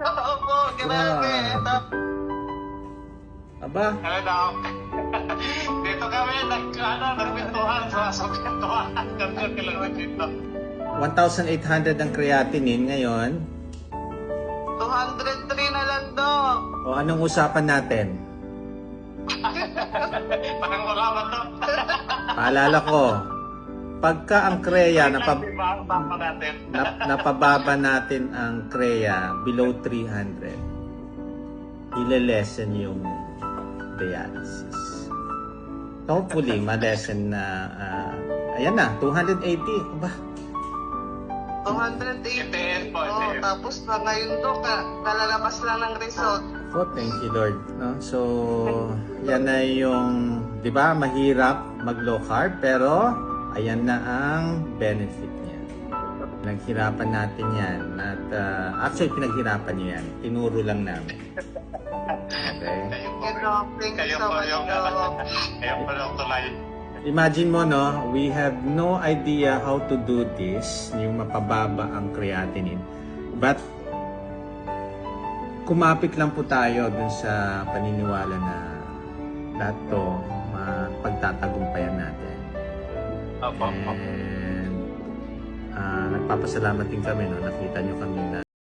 Opo, grabe. Aba, Dito kami, nagpintuhan, sumasapintuhan. Kami lang dito. 1,800 ang creatinine ngayon. 203 na lang, Dok. O anong usapan natin? Parang wala ba to? Paalala ko, pagka ang CREA Baka natin. napababa natin ang CREA below 300, ile-lessen yung dialysis. Hopefully, ma-lessen na, ayan na, 280. Aba, 280. Tapos na ngayon, Dok, nalalabas lang ng result. oh, thank you Lord. No? So, yan na yung, di ba, mahirap mag-low carb, pero ayan na ang benefit niya. Pinaghirapan natin yan. At actually, pinaghirapan niyo yan. Tinuro lang namin. Okay? Thank you so much, Dok. Kayo pa yung tulay. Imagine mo, no, we have no idea how to do this, yung mapababa ang creatinine. But, kumapit lang po tayo dun sa paniniwala na lahat to pagtatagumpayan natin. Opo. And nagpapasalamat din kami, no, nakita nyo kami na